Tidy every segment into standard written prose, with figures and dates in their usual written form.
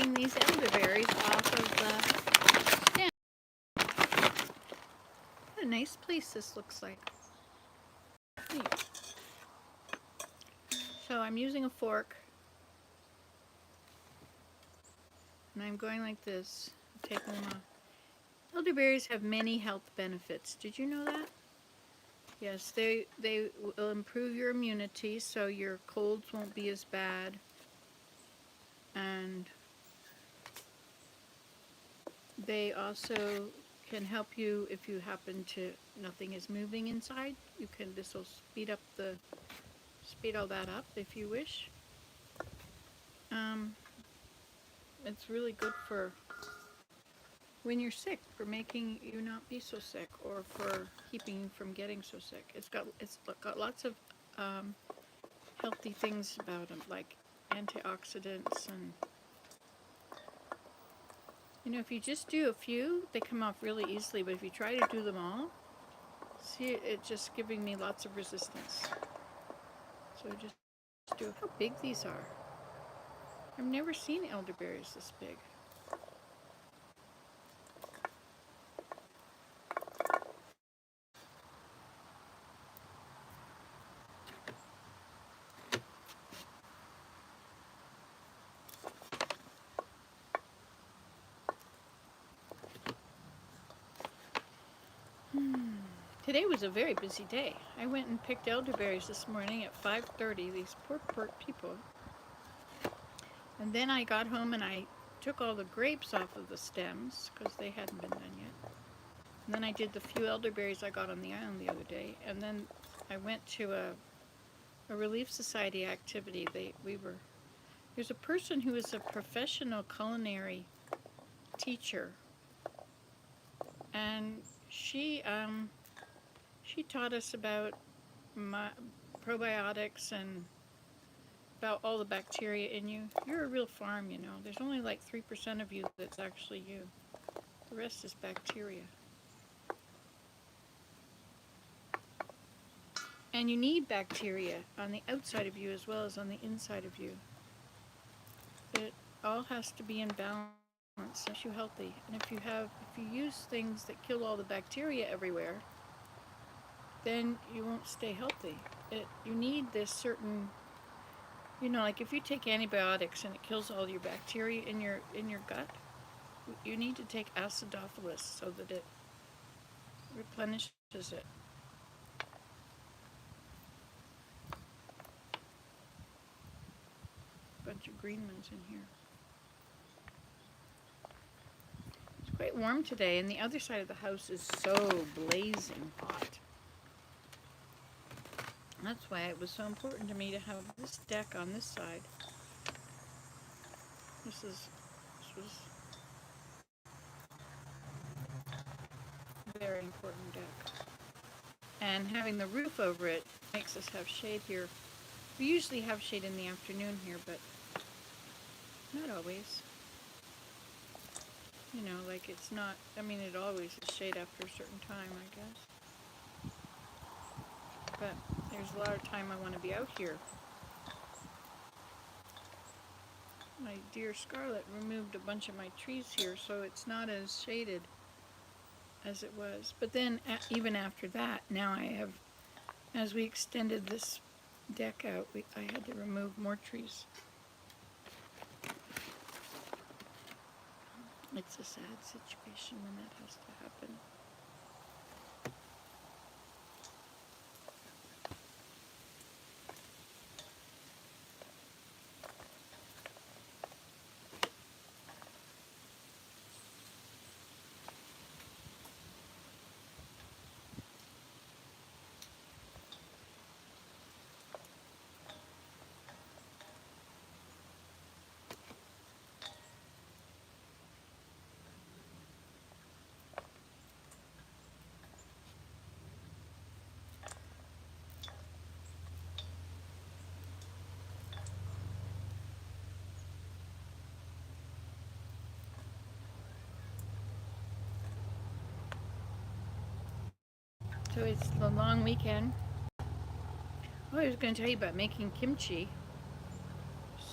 picking these elderberries off of the stem. What a nice place this looks like. Neat. So I'm using a fork, and I'm going like this, taking them off. Elderberries have many health benefits. Did you know that? Yes, they will improve your immunity, so your colds won't be as bad. And they also can help you if you happen to, nothing is moving inside. This will speed all that up if you wish. It's really good for when you're sick, for making you not be so sick, or for keeping you from getting so sick. It's got lots of healthy things about them, like antioxidants, and if you just do a few, they come off really easily. But if you try to do them all, see, it's just giving me lots of resistance. So just do how big these are. I've never seen elderberries this big. Today was a very busy day. I went and picked elderberries this morning at 5:30. These poor people. And then I got home and I took all the grapes off of the stems because they hadn't been done yet. And then I did the few elderberries I got on the island the other day. And then I went to a Relief Society activity. There's a person who is a professional culinary teacher, and she taught us about probiotics and about all the bacteria in you. You're a real farm, There's only like 3% of you that's actually you. The rest is bacteria. And you need bacteria on the outside of you as well as on the inside of you. It all has to be in balance. Makes you healthy. And if you use things that kill all the bacteria everywhere, then you won't stay healthy. You need this certain, like if you take antibiotics and it kills all your bacteria in your gut, you need to take acidophilus so that it replenishes it. Bunch of green ones in here. It's quite warm today, and the other side of the house is so blazing hot. That's why it was so important to me to have this deck on this side. This was a very important deck. And having the roof over it makes us have shade here. We usually have shade in the afternoon here, but not always. Like it's not, it always is shade after a certain time, I guess. But there's a lot of time I want to be out here. My dear Scarlet removed a bunch of my trees here, so it's not as shaded as it was. But then, even after that, now as we extended this deck out, I had to remove more trees. It's a sad situation when that has to happen. So it's the long weekend. Oh, I was going to tell you about making kimchi.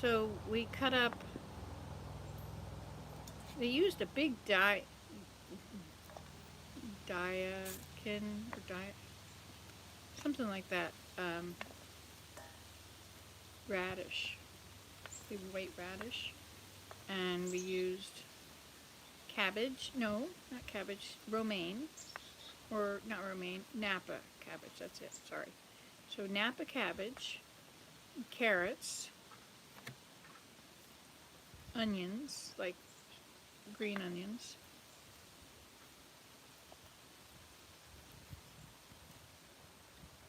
So we cut up They used a big diakin or something like that, radish, big white radish, and we used cabbage. No, not cabbage. Romaine, or not romaine. Napa cabbage. That's it. Sorry. So Napa cabbage, carrots, onions, like green onions.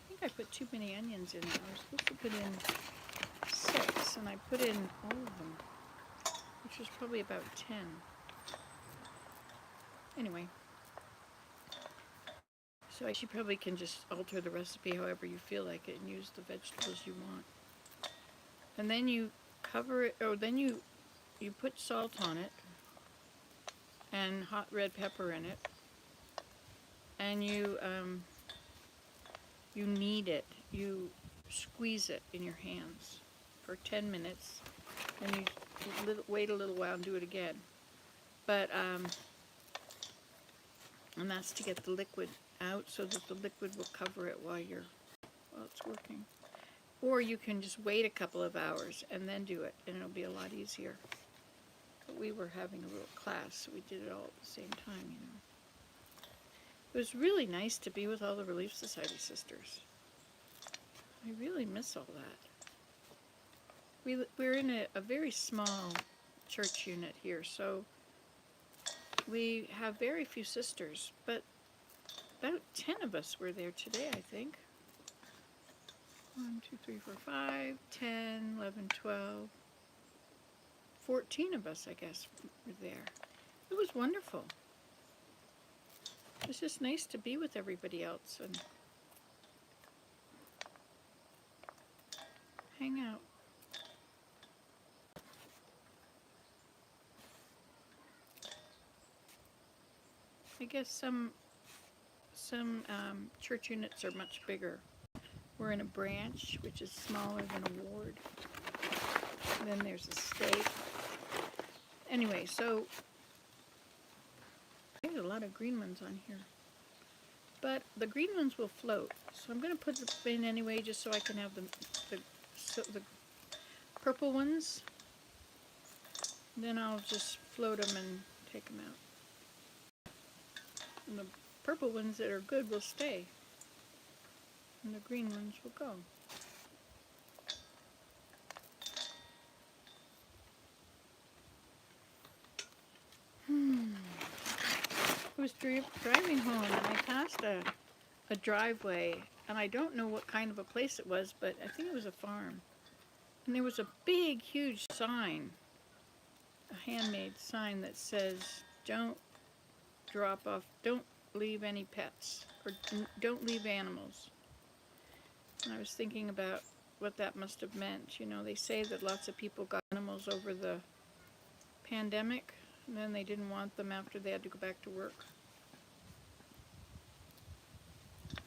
I think I put too many onions in there. I was supposed to put in 6, and I put in all of them, which was probably about 10. Anyway, so you probably can just alter the recipe however you feel like it and use the vegetables you want. And then you cover it, or then you put salt on it and hot red pepper in it, and you knead it. You squeeze it in your hands for 10 minutes, and you wait a little while and do it again. But and that's to get the liquid out, so that the liquid will cover it while it's working. Or you can just wait a couple of hours and then do it, and it'll be a lot easier. But we were having a little class, so we did it all at the same time, you know. It was really nice to be with all the Relief Society sisters. I really miss all that. We're in a very small church unit here, so we have very few sisters, but about 10 of us were there today, I think. 1, 2, 3, 4, 5, 10, 11, 12, 14 of us, I guess, were there. It was wonderful. It was just nice to be with everybody else and hang out. I guess some church units are much bigger. We're in a branch, which is smaller than a ward. And then there's a stake. Anyway, so there's a lot of green ones on here. But the green ones will float. So I'm going to put them in anyway, just so I can have the purple ones. Then I'll just float them and take them out. And the purple ones that are good will stay. And the green ones will go. I was driving home and I passed a driveway, and I don't know what kind of a place it was, but I think it was a farm. And there was a big, huge sign, a handmade sign that says, don't leave any pets, or don't leave animals. And I was thinking about what that must have meant. You know, they say that lots of people got animals over the pandemic, and then they didn't want them after they had to go back to work.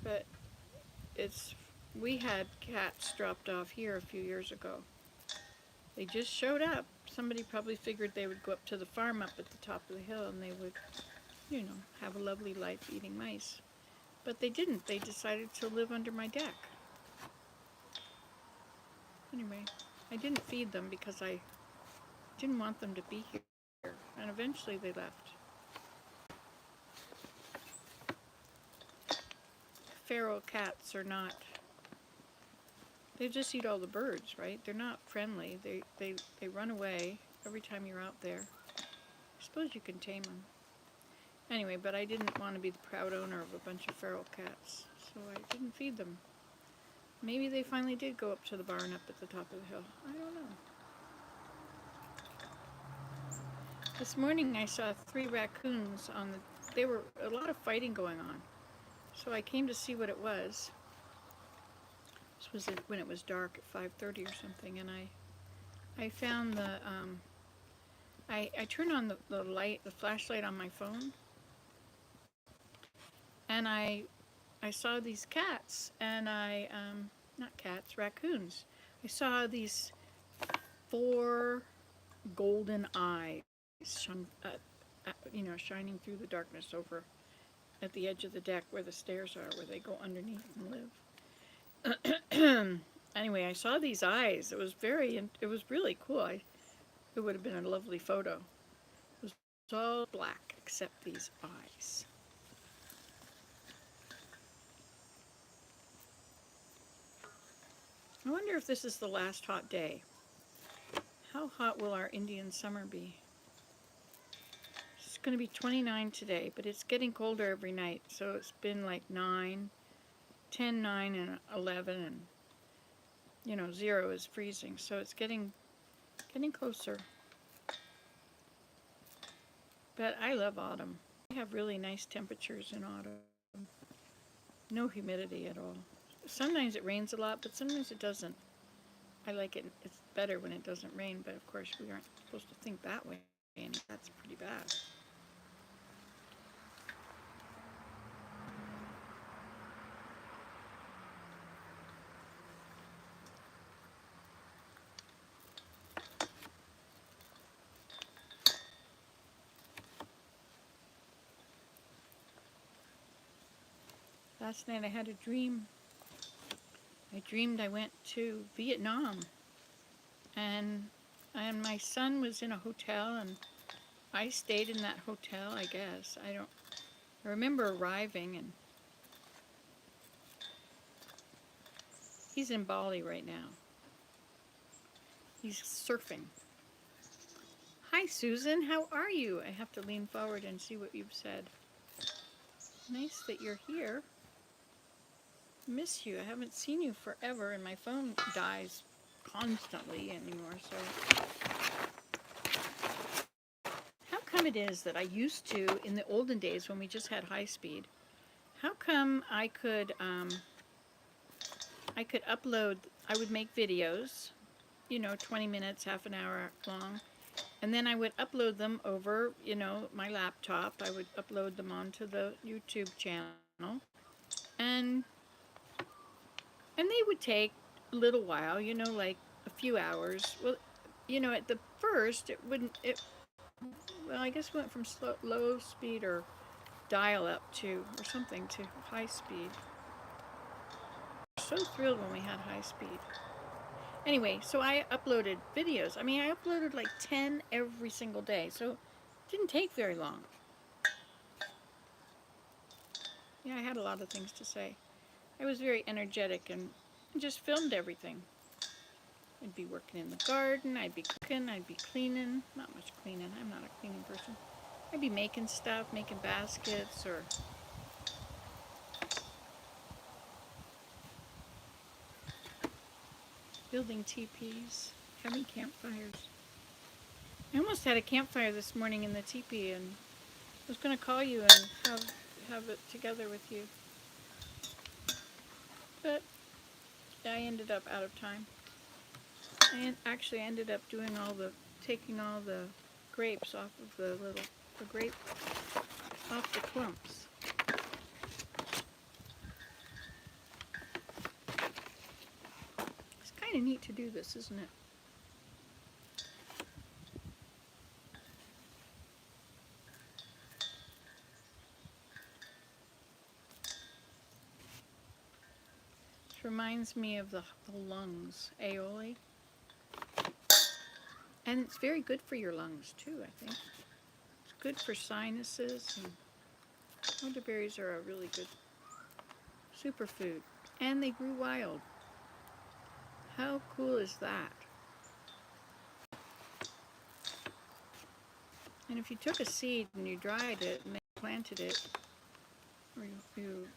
But we had cats dropped off here a few years ago. They just showed up. Somebody probably figured they would go up to the farm up at the top of the hill and they would, you know, have a lovely life eating mice. But they didn't. They decided to live under my deck. Anyway, I didn't feed them because I didn't want them to be here. And eventually they left. Feral cats are not, they just eat all the birds, right? They're not friendly. They run away every time you're out there. I suppose you can tame them. Anyway, but I didn't want to be the proud owner of a bunch of feral cats, so I didn't feed them. Maybe they finally did go up to the barn up at the top of the hill. I don't know. This morning I saw 3 raccoons there were a lot of fighting going on. So I came to see what it was. This was when it was dark at 5:30 or something, and I found I turned on the flashlight on my phone, and I saw these cats, and not cats, raccoons. I saw these 4 golden eyes shining through the darkness over at the edge of the deck where the stairs are, where they go underneath and live. Anyway, I saw these eyes. It was really cool. It would have been a lovely photo. It was all black except these eyes. I wonder if this is the last hot day. How hot will our Indian summer be? It's going to be 29 today, but it's getting colder every night. So it's been like 9, 10, 9, and 11, and 0 is freezing. So it's getting closer. But I love autumn. We have really nice temperatures in autumn. No humidity at all. Sometimes it rains a lot, but sometimes it doesn't. I like it. It's better when it doesn't rain, but of course we aren't supposed to think that way, and that's pretty bad. Last night I had a dream. I dreamed I went to Vietnam, and my son was in a hotel, and I stayed in that hotel, I guess. I remember arriving, and he's in Bali right now. He's surfing. Hi, Susan. How are you? I have to lean forward and see what you've said. Nice that you're here. Miss you. I haven't seen you forever, and my phone dies constantly anymore, so how come it is that I used to, in the olden days when we just had high speed, how come I could upload, I would make videos, 20 minutes, half an hour long, and then I would upload them over, my laptop. I would upload them onto the YouTube channel, and they would take a little while, like a few hours. Well, at the first, it wouldn't, well, I guess it went from low speed or dial up or something to high speed. So thrilled when we had high speed. Anyway, so I uploaded videos. I uploaded like 10 every single day, so it didn't take very long. Yeah, I had a lot of things to say. I was very energetic and just filmed everything. I'd be working in the garden, I'd be cooking, I'd be cleaning. Not much cleaning, I'm not a cleaning person. I'd be making stuff, making baskets, or building teepees, having campfires. I almost had a campfire this morning in the teepee, and I was going to call you and have it together with you. But I ended up out of time. I actually ended up taking all the grapes off of the grape off the clumps. It's kind of neat to do this, isn't it? This reminds me of the lungs, aioli. And it's very good for your lungs too, I think. It's good for sinuses, and elderberries are a really good superfood. And they grew wild. How cool is that? And if you took a seed and you dried it and then planted it, or you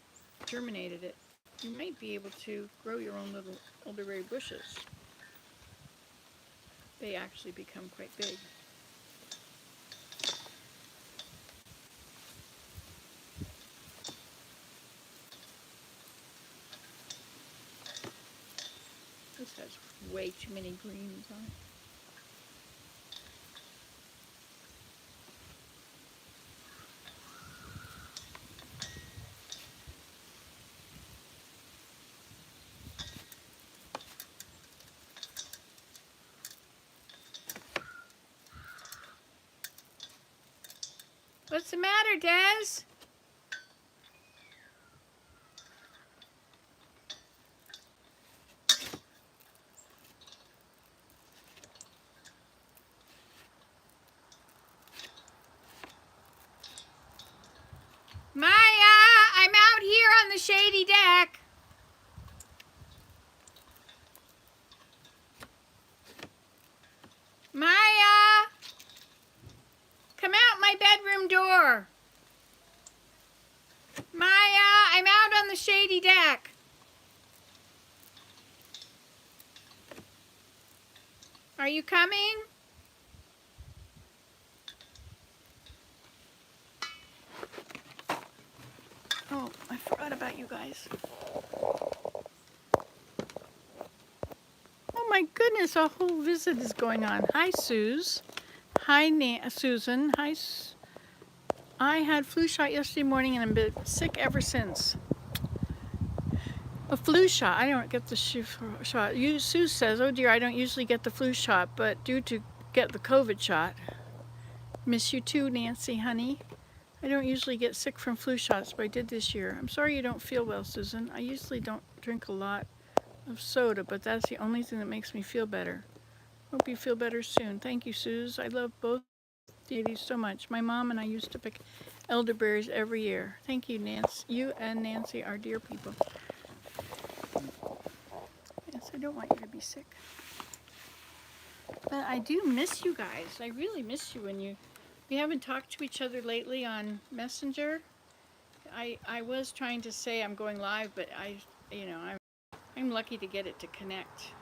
germinated it, you might be able to grow your own little elderberry bushes. They actually become quite big. This has way too many greens on it. What's the matter, Des? Maya, I'm out here on the shady deck. Maya, come out my bedroom door. Maya, I'm out on the shady deck. Are you coming? Oh, I forgot about you guys. Oh my goodness, a whole visit is going on. Hi, Suze. Hi, Susan. Hi. I had flu shot yesterday morning and I've been sick ever since. A flu shot. I don't get the shot. Sue says, oh dear, I don't usually get the flu shot, but due to get the COVID shot. Miss you too, Nancy, honey. I don't usually get sick from flu shots, but I did this year. I'm sorry you don't feel well, Susan. I usually don't drink a lot of soda, but that's the only thing that makes me feel better. Hope you feel better soon. Thank you, Suze. I love both ladies so much. My mom and I used to pick elderberries every year. Thank you, Nancy. You and Nancy are dear people. Yes, I don't want you to be sick. But I do miss you guys. I really miss you when we haven't talked to each other lately on Messenger. I was trying to say I'm going live, but I'm lucky to get it to connect.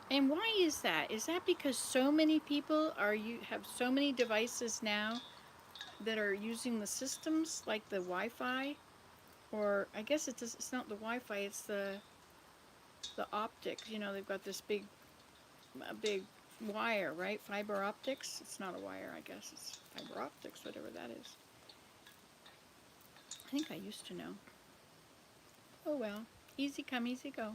And why is that? Is that because so many people have so many devices now that are using the systems like the Wi-Fi, or I guess it's not the Wi-Fi, it's the optics. They've got this a big wire, right? Fiber optics. It's not a wire, I guess. It's fiber optics, whatever that is. I think I used to know. Oh well, easy come, easy go.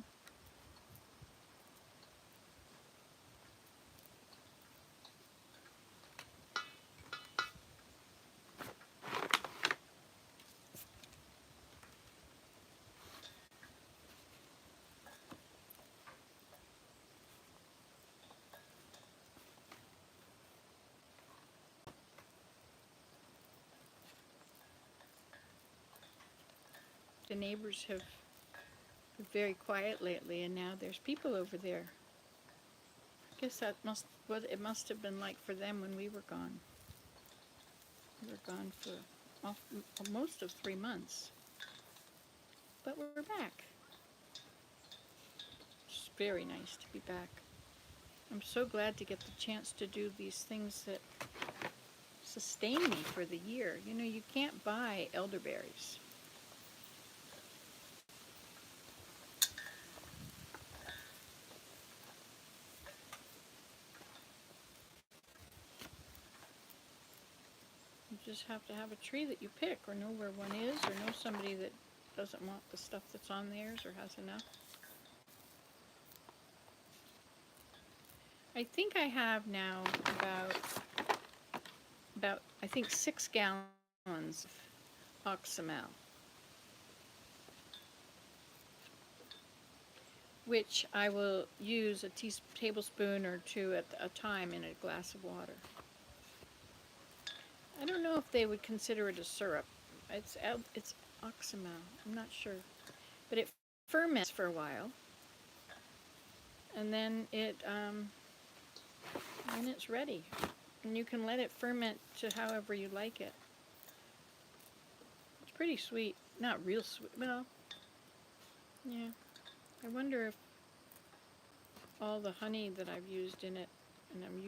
The neighbors have been very quiet lately, and now there's people over there. I guess that must what it must have been like for them when we were gone. We were gone for most of 3 months, but we're back. It's very nice to be back. I'm so glad to get the chance to do these things that sustain me for the year. You can't buy elderberries. You just have to have a tree that you pick, or know where one is, or know somebody that doesn't want the stuff that's on theirs or has enough. I think I have now about I think 6 gallons of oxymel, which I will use a tablespoon or two at a time in a glass of water. I don't know if they would consider it a syrup. It's oxymel. I'm not sure, but it ferments for a while, and then it's ready, and you can let it ferment to however you like it. It's pretty sweet, not real sweet. Well, yeah. I wonder if all the honey that I've used in it and I'm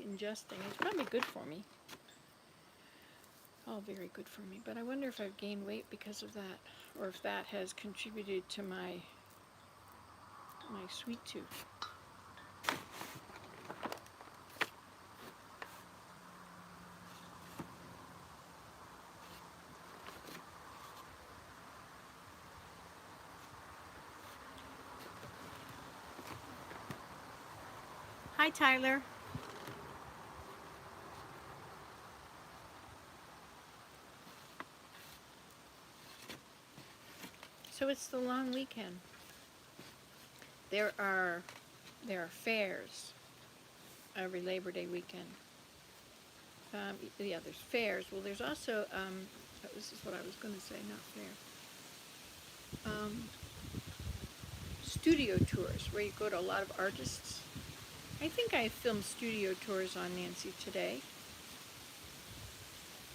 ingesting, it's probably good for me. All very good for me. But I wonder if I've gained weight because of that, or if that has contributed to my sweet tooth. Hi, Tyler. So it's the long weekend. There are fairs every Labor Day weekend. Yeah, there's fairs. Well, there's also this is what I was going to say, not fair. Studio tours where you go to a lot of artists. I think I filmed studio tours on Nancy today.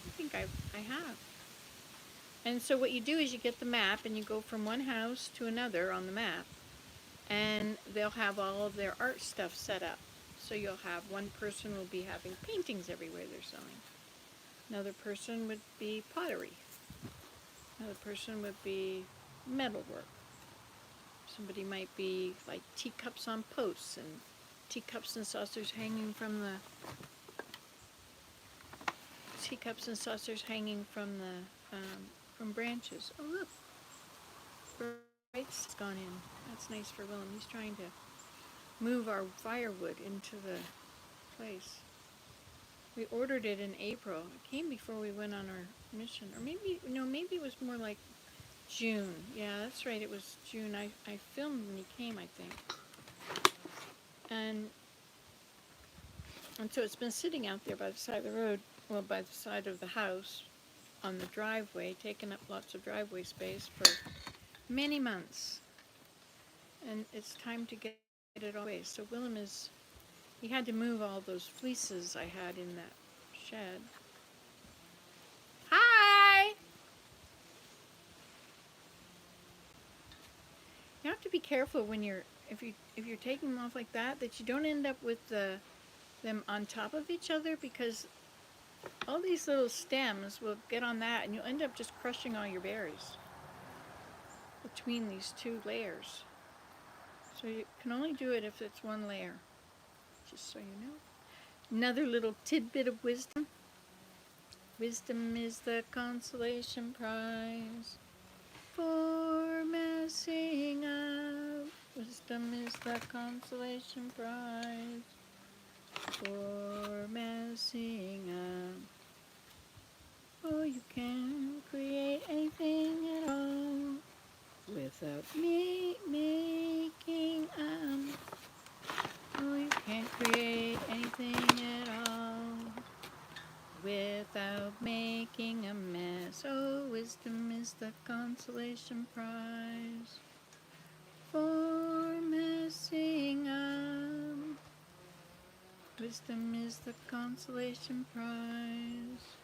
I think I have. And so what you do is you get the map and you go from one house to another on the map, and they'll have all of their art stuff set up. So you'll have one person will be having paintings everywhere they're selling. Another person would be pottery. Another person would be metalwork. Somebody might be like teacups on posts and teacups and saucers hanging from the from branches. Oh look, Bright's gone in. That's nice for Willem. He's trying to move our firewood into the place. We ordered it in April. It came before we went on our mission, or maybe it was more like June. Yeah, that's right. It was June. I filmed when he came, I think. And so it's been sitting out there by the side of the road, well, by the side of the house, on the driveway, taking up lots of driveway space for many months. And it's time to get it all away. So Willem he had to move all those fleeces I had in that shed. Hi! You have to be careful when if you're taking them off like that you don't end up with them on top of each other, because all these little stems will get on that and you'll end up just crushing all your berries between these two layers. So you can only do it if it's one layer, just so you know. Another little tidbit of wisdom. Wisdom is the consolation prize for messing up. Wisdom is the consolation prize for messing up. Oh, you can't create anything at all without me making Oh, you can't create anything at all without making a mess. Oh, wisdom is the consolation prize for messing up. Wisdom is the consolation prize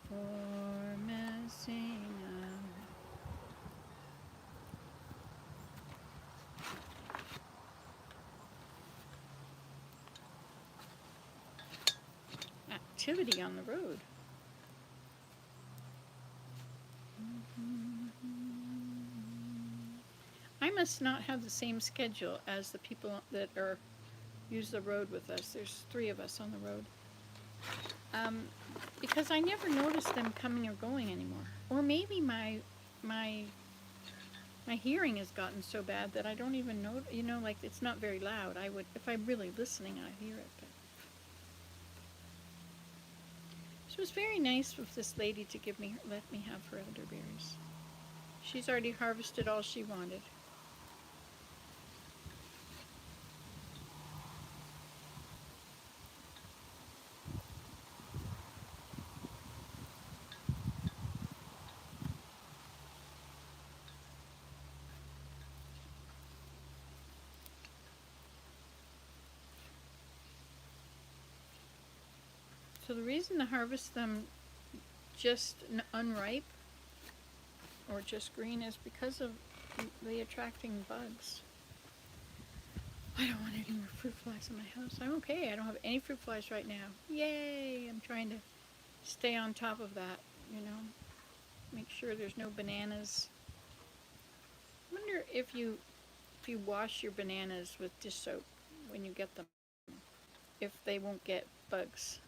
for messing up. Activity on the road. I must not have the same schedule as the people that use the road with us. There's 3 of us on the road. Because I never notice them coming or going anymore. Or maybe my hearing has gotten so bad that I don't even know, like it's not very loud. If I'm really listening, I hear it. But. So it was very nice of this lady to let me have her elderberries. She's already harvested all she wanted. So the reason to harvest them just unripe or just green is because of the attracting bugs. I don't want any more fruit flies in my house. I'm okay. I don't have any fruit flies right now. Yay! I'm trying to stay on top of that, Make sure there's no bananas. I wonder if you wash your bananas with dish soap when you get them, if they won't get bugs.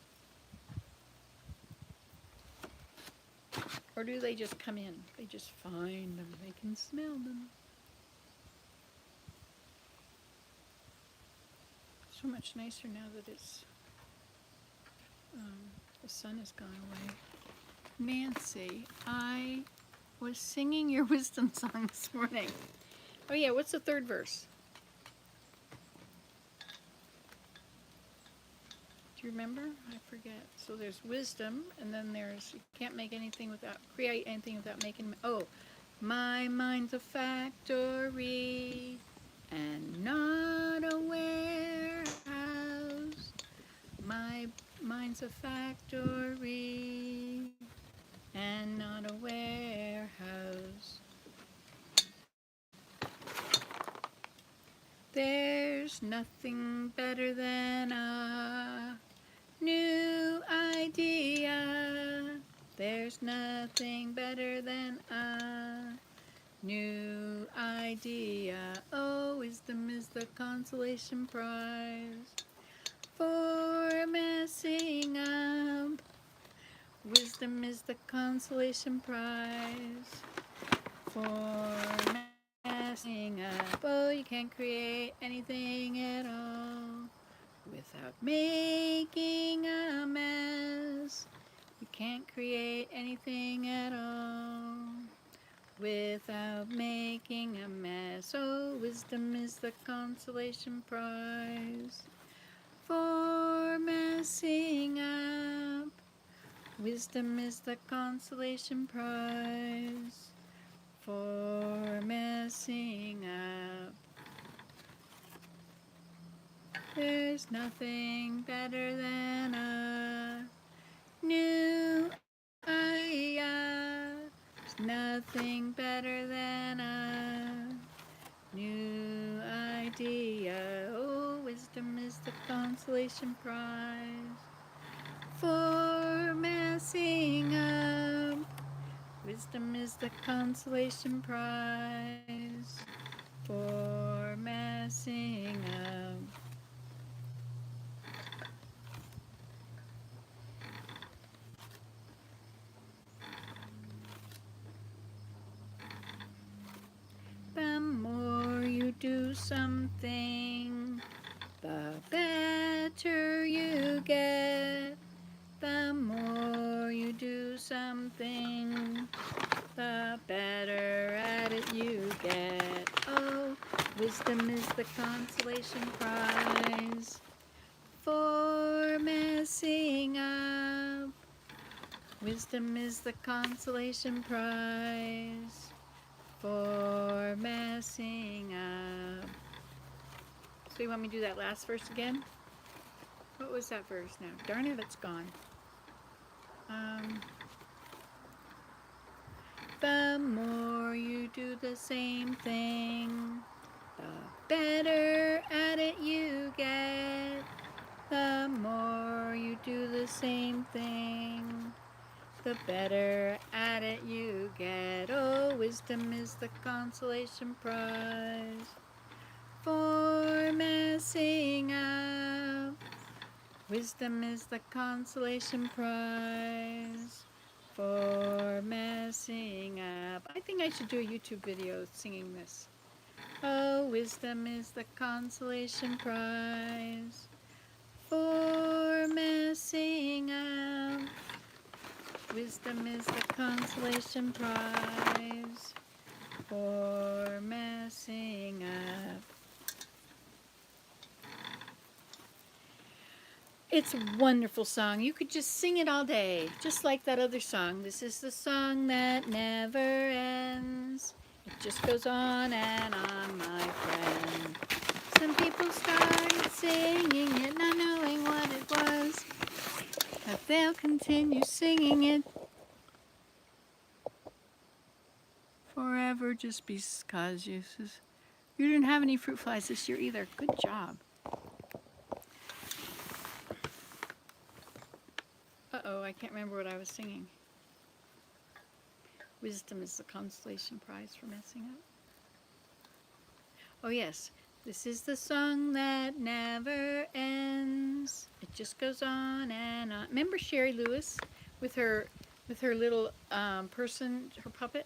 Or do they just come in? They just find them. They can smell them. So much nicer now that it's the sun has gone away. Nancy, I was singing your wisdom song this morning. Oh yeah, what's the third verse? Do you remember? I forget. So there's wisdom, and then there's you can't make anything without create anything without making. Oh, my mind's a factory and not a warehouse. My mind's a factory and not a warehouse. There's nothing better than a new idea. There's nothing better than a new idea. Oh, wisdom is the consolation prize for messing up. Wisdom is the consolation prize for messing up. Oh, you can't create anything at all without making a mess. You can't create anything at all without making a mess. Oh, wisdom is the consolation prize for messing up. Wisdom is the consolation prize for messing up. There's nothing better than a new idea. There's nothing better than a new idea. Oh, wisdom is the consolation prize for messing up. Wisdom is the consolation prize for messing up. The more you do something, the better you get. The more you do something, the better at it you get. Oh, wisdom is the consolation prize for messing up. Wisdom is the consolation prize for messing up. So you want me to do that last verse again? What was that verse now? Darn it, it's gone. The more you do the same thing, the better at it you get. The more you do the same thing, the better at it you get. Oh, wisdom is the consolation prize for messing up. Wisdom is the consolation prize for messing up. I think I should do a YouTube video singing this. Oh, wisdom is the consolation prize for messing up. Wisdom is the consolation prize for messing up. It's a wonderful song. You could just sing it all day, just like that other song. This is the song that never ends. It just goes on and on, my friend. Some people started singing it, not knowing what it was, but they'll continue singing it forever just because you didn't have any fruit flies this year either. Good job. Uh-oh, I can't remember what I was singing. Wisdom is the consolation prize for messing up. Oh yes, this is the song that never ends. It just goes on and on. Remember Sherry Lewis with her little person, her puppet?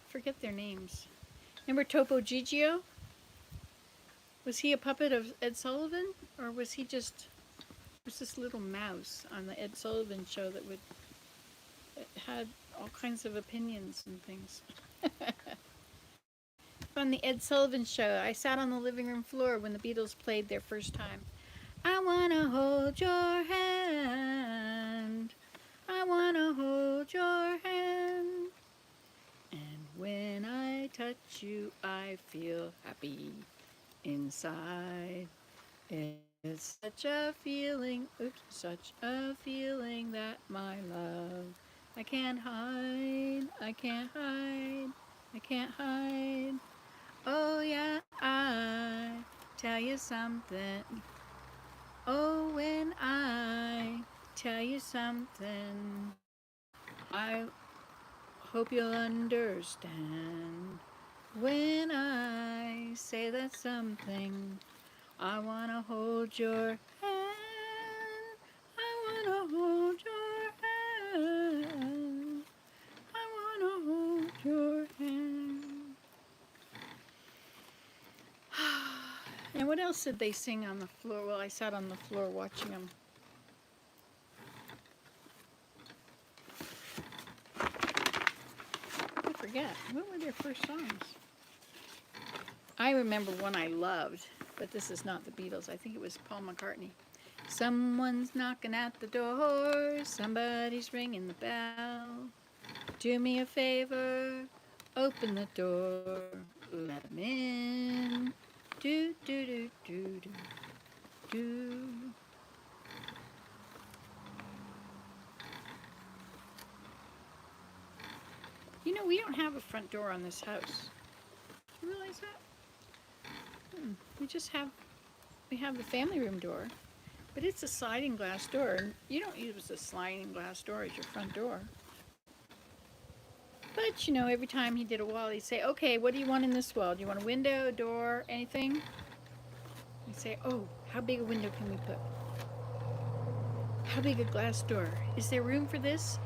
Forget their names. Remember Topo Gigio? Was he a puppet of Ed Sullivan, or was he just was this little mouse on the Ed Sullivan show that had all kinds of opinions and things. On the Ed Sullivan Show, I sat on the living room floor when the Beatles played their first time. I wanna hold your hand. I wanna hold your hand. And when I touch you, I feel happy inside. It's such a feeling, such a feeling that my love I can't hide, I can't hide, I can't hide. Oh yeah, I tell you something. Oh, when I tell you something, I hope you'll understand. When I say that something, I wanna hold your hand. I wanna hold your hand. I wanna hold your hand. And what else did they sing on the floor? Well, I sat on the floor watching them. I forget. What were their first songs? I remember one I loved, but this is not the Beatles. I think it was Paul McCartney. Someone's knocking at the door. Somebody's ringing the bell. Do me a favor. Open the door. Let 'em in. Do, do, do, do, do, do. You know, we don't have a front door on this house. Do you realize that? We just have, we have the family room door, but it's a sliding glass door. And you don't use a sliding glass door as your front door. But, you know, every time he did a wall, he'd say, okay, what do you want in this wall? Do you want a window, a door, anything? He'd say, oh, how big a window can we put? How big a glass door? Is there room for this?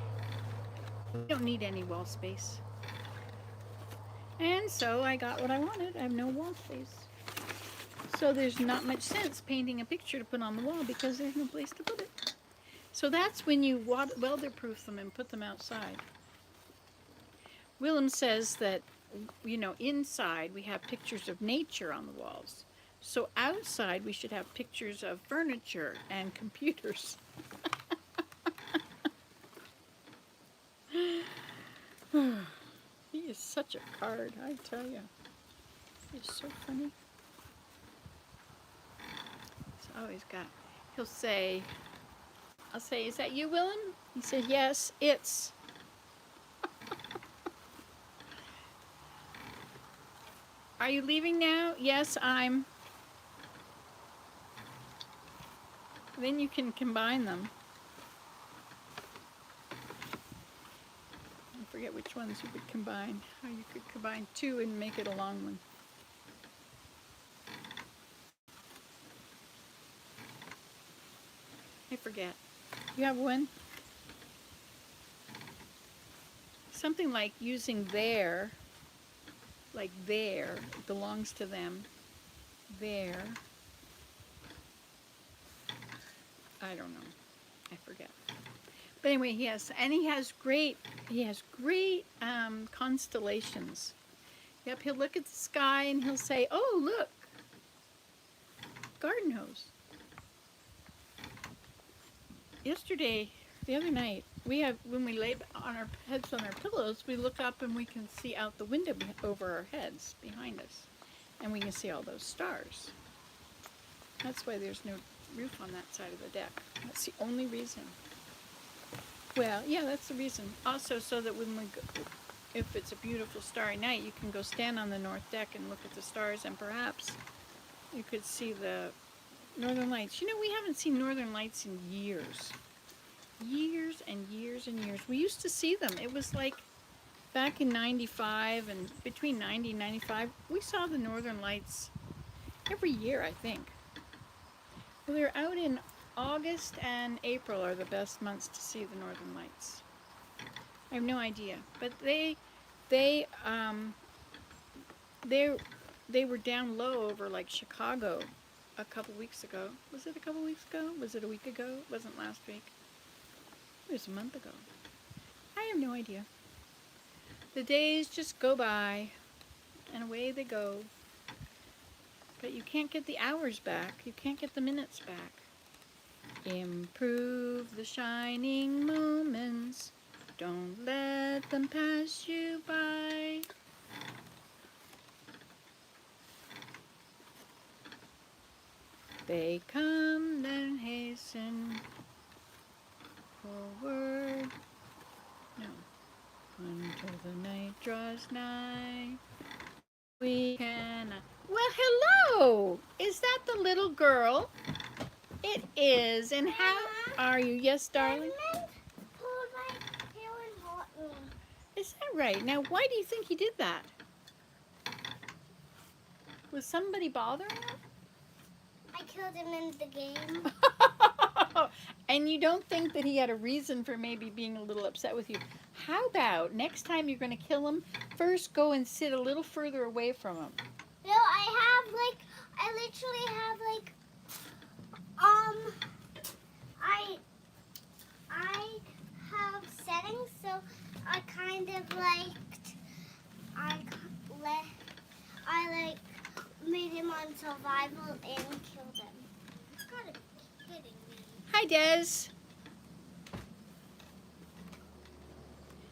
We don't need any wall space. And so I got what I wanted. I have no wall space. So there's not much sense painting a picture to put on the wall because there's no place to put it. So that's when you weatherproof them and put them outside. Willem says that, you know, inside we have pictures of nature on the walls. So outside we should have pictures of furniture and computers. He is such a card, I tell you. He's so funny. So he'll say, I'll say, is that you, Willem? He said, yes, it's. Are you leaving now? Yes, I'm. Then you can combine them. I forget which ones you could combine. How you could combine two and make it a long one. I forget. You have one? Something like using their, like there, belongs to them. There. I don't know. I forget. But anyway, he has great constellations. Yep, he'll look at the sky and he'll say, oh, look, garden hose. Yesterday, the other night, when we lay on our heads on our pillows, we look up and we can see out the window over our heads behind us. And we can see all those stars. That's why there's no roof on that side of the deck. That's the only reason. Well, yeah, that's the reason. Also, so that when we go, if it's a beautiful starry night, you can go stand on the north deck and look at the stars, and perhaps you could see the northern lights. You know, we haven't seen northern lights in years. Years and years and years. We used to see them. It was like back in 95 and between 90 and 95, we saw the northern lights every year, I think. They're out in August and April are the best months to see the northern lights. I have no idea, but they were down low over like Chicago a couple weeks ago. Was it a couple weeks ago? Was it a week ago? It wasn't last week. It was a month ago. I have no idea. The days just go by, and away they go. But you can't get the hours back. You can't get the minutes back. Improve the shining moments. Don't let them pass you by. They come, then hasten forward. No. Until the night draws nigh. We cannot. Well, hello! Is that the little girl? It is. And how are you? Yes, darling? Is that right? Now, why do you think he did that? Was somebody bothering him? I killed him in the game. And you don't think that he had a reason for maybe being a little upset with you? How about next time you're going to kill him, first go and sit a little further away from him? No, I literally have I have settings, so I kind of I made him on survival and killed him. You gotta be kidding me. Hi, Des.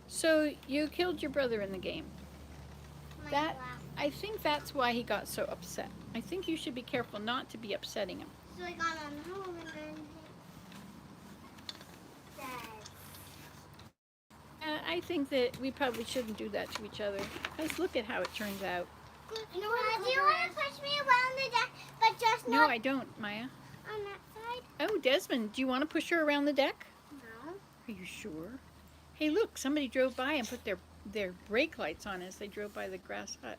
So you killed your brother in the game. I think that's why he got so upset. I think you should be careful not to be upsetting him. So I got on home and then dead. I think that we probably shouldn't do that to each other. Because look at how it turns out. You know what? Do you want to push me around the deck, but just No, not I don't, Maya. on that side? Oh, Desmond, do you want to push her around the deck? No. Are you sure? Hey, look, somebody drove by and put their brake lights on as they drove by the grass hut.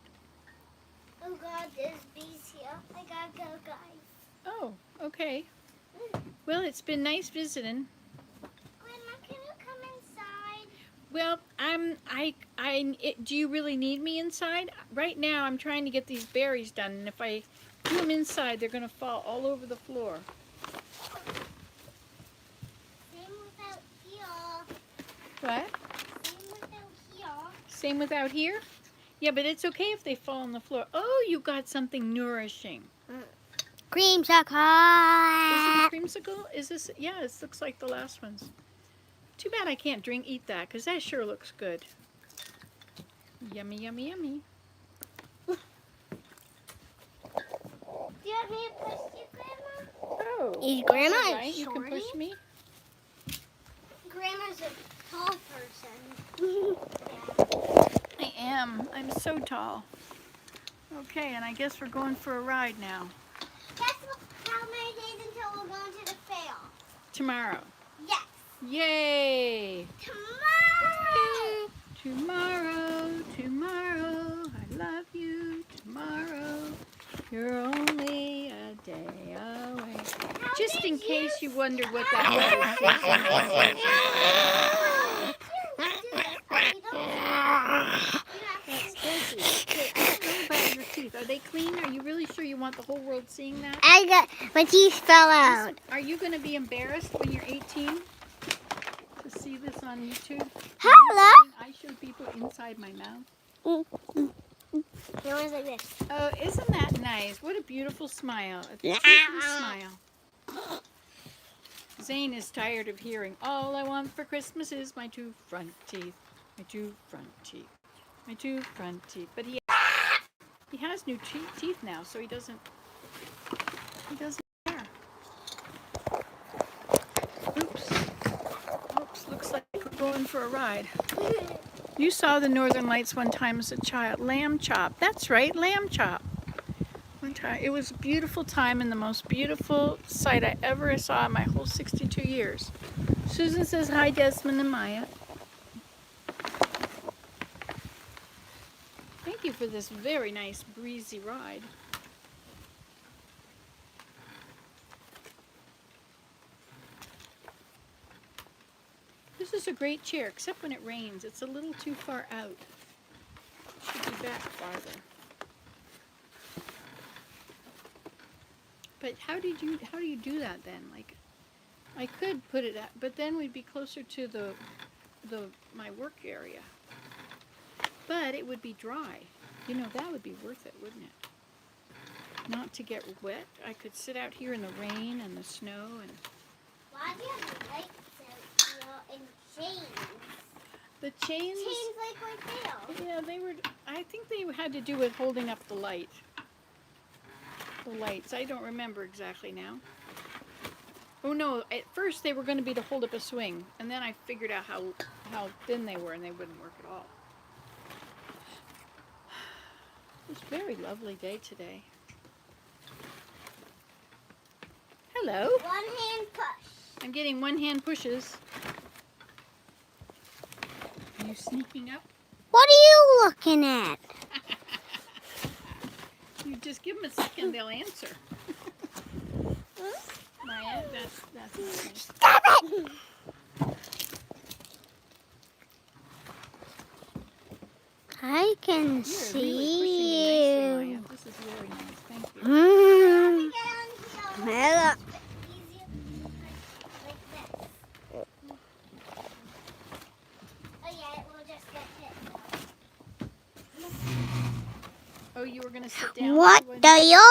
Oh God, there's bees here. I gotta go, guys. Oh, okay. Well, it's been nice visiting. Grandma, can you come inside? Well, do you really need me inside? Right now, I'm trying to get these berries done, and if I do them inside, they're going to fall all over the floor. Same without here. What? Same without here. Same without here? Yeah, but it's okay if they fall on the floor. Oh, you got something nourishing. Creamsicle. Is it a creamsicle? Is this? Yeah, it looks like the last ones. Too bad I can't eat that, because that sure looks good. Yummy, yummy, yummy. Do you want me to push you, Grandma? Oh. Is Grandma right, you can push me. Grandma's a tall person. I am. I'm so tall. Okay, and I guess we're going for a ride now. Guess how many days until we're going to the fair? Tomorrow. Yes. Yay! Tomorrow. Tomorrow, tomorrow, I love you. Tomorrow, you're only a day away. Just in case you wondered what that was. Your teeth. Are they clean? Are you really sure you want the whole world seeing that? My teeth fell out. Are you going to be embarrassed when you're 18 to see this on YouTube? Hello. I show people inside my mouth. It was like this. Oh, isn't that nice? What a beautiful smile. A cheeky smile. Zane is tired of hearing, all I want for Christmas is my two front teeth. My two front teeth. My two front teeth. But he has new teeth now, so he doesn't care. Oops, looks like we're going for a ride. You saw the Northern Lights one time as a child. Lamb chop. That's right, lamb chop. One time. It was a beautiful time and the most beautiful sight I ever saw in my whole 62 years. Susan says hi, Desmond and Maya. Thank you for this very nice breezy ride. This is a great chair, except when it rains. It's a little too far out. It should be back farther. But how do you do that then? Like, I could put it at, but then we'd be closer to my work area. But it would be dry. You know, that would be worth it, wouldn't it? Not to get wet. I could sit out here in the rain and the snow and Why do you have lights out and chains? the chains. Chains like right there. Yeah, they were. I think they had to do with holding up the light. The lights. I don't remember exactly now. Oh no! At first they were going to be to hold up a swing, and then I figured out how thin they were, and they wouldn't work at all. It's a very lovely day today. Hello. One hand push. I'm getting one hand pushes. Are you sneaking up? What are you looking at? You just give them a second, they'll answer. Maya, that's nice. Stop it! I can You're really see pushing me you. nicely, Maya. This is very nice. Thank you. Hello. Oh, you were going to sit down? What do you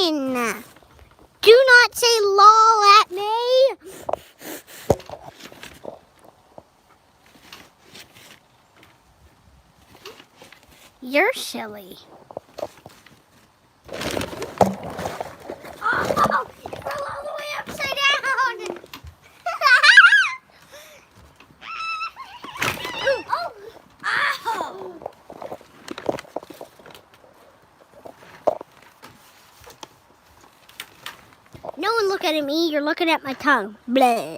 mean? Do not say lol at me. You're silly. Oh, it fell all the way upside down. Oh, ow. No one look at me, you're looking at my tongue. Bleh.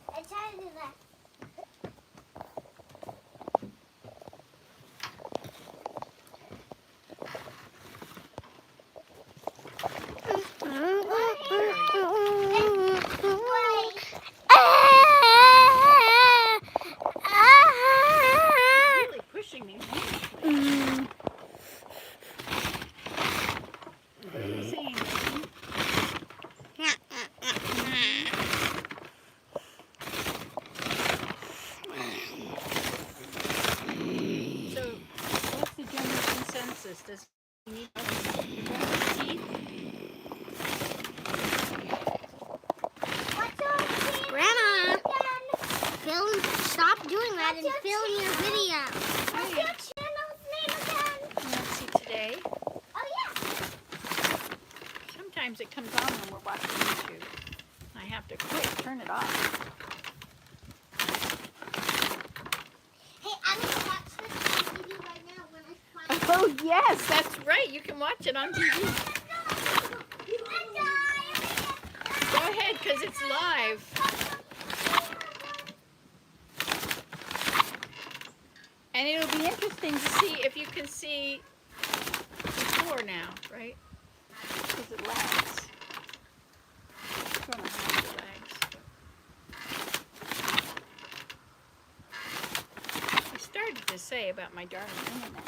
I tried to do that. Really pushing me nicely. What are you saying, Nathan? So, what's the general consensus? Does he need teeth? Grandma, stop doing that and film your video. What's your channel's name again? Let's see today. Oh, yeah. Sometimes it comes on when we're watching YouTube. I have to turn it off. Hey, I'm going to watch this on TV right now when I find Oh, yes, that's right. You can watch it on TV. Go ahead, because it's live. And it'll be interesting to see if you can see before now, right? Because it lags. It's gonna have it lags. I started to say about my darling internet.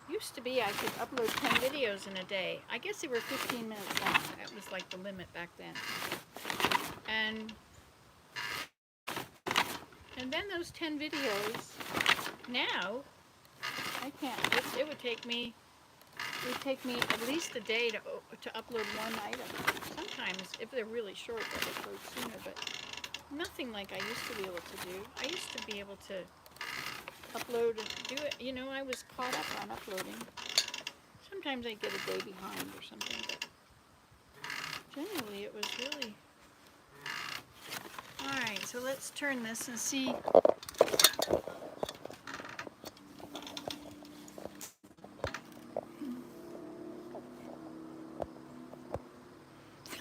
Used to be I could upload 10 videos in a day. I guess they were 15 minutes long. That was like the limit back then. And then those 10 videos, now, I can't, it would take me at least a day to upload one item. Sometimes, if they're really short, they'll upload sooner, but nothing like I used to be able to do. I used to be able to upload and do it. You know, I was caught up on uploading. Sometimes I'd get a day behind or something, but generally it was really... Alright, so let's turn this and see.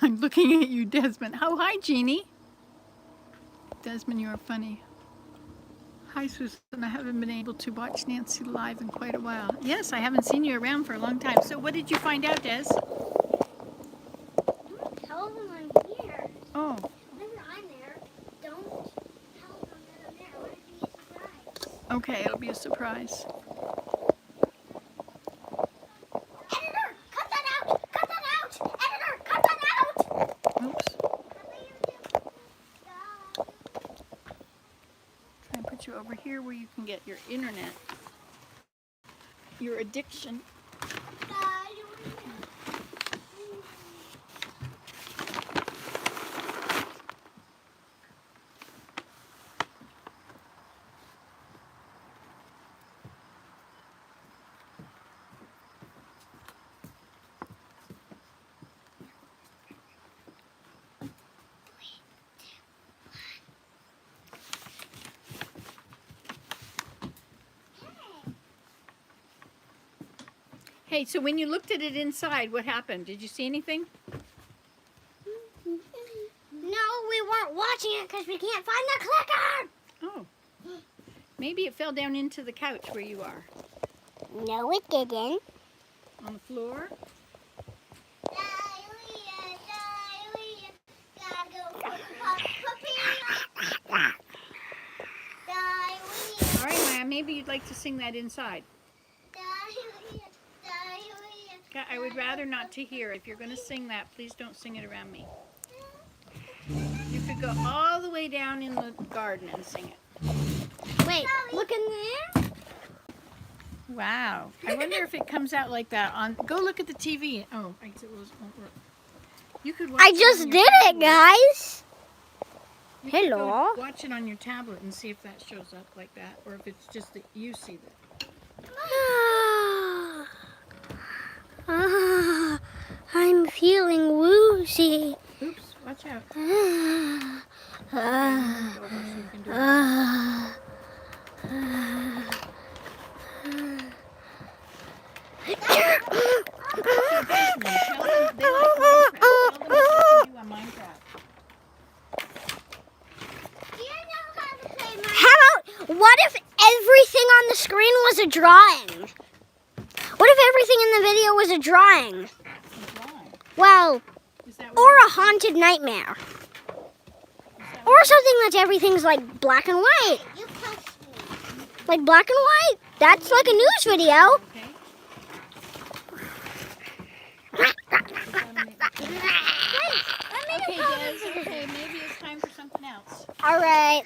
I'm looking at you, Desmond. Oh, hi, Jeannie. Desmond, you're funny. Hi, Susan. I haven't been able to watch Nancy live in quite a while. Yes, I haven't seen you around for a long time. So what did you find out, Des? Don't tell them I'm here. Oh. Whenever I'm there, don't tell them that I'm there. I want it to be a surprise. Okay, it'll be a surprise. And get you over here where you can get your internet. Your addiction. Hey, so when you looked at it inside, what happened? Did you see anything? No, we weren't watching it because we can't find the clicker. Oh. Maybe it fell down into the couch where you are. No, it didn't. On the floor? All right, Maya, maybe you'd like to sing that inside. I would rather not to hear. If you're going to sing that, please don't sing it around me. You could go all the way down in the garden and sing it. Wait, look in there. Wow. I wonder if it comes out like that on. Go look at the TV. Oh, I guess it won't work. You could watch I it just on did your it, tablet. guys. You could go Hello. watch it on your tablet and see if that shows up like that, or if it's just that you see that. I'm feeling woozy. Oops, watch out. Uh, Over so you can do it. So Desmond, tell them they like Minecraft. Tell them what they can do on Minecraft. How about, what if everything on the screen was a drawing? What if everything in the video was a drawing? Why? Well, Is that or a haunted nightmare. Or something that everything's like black and white. You pushed me. Like black and white. That's like a news video. Okay. Okay, Des. Okay, maybe it's time for something else. All right.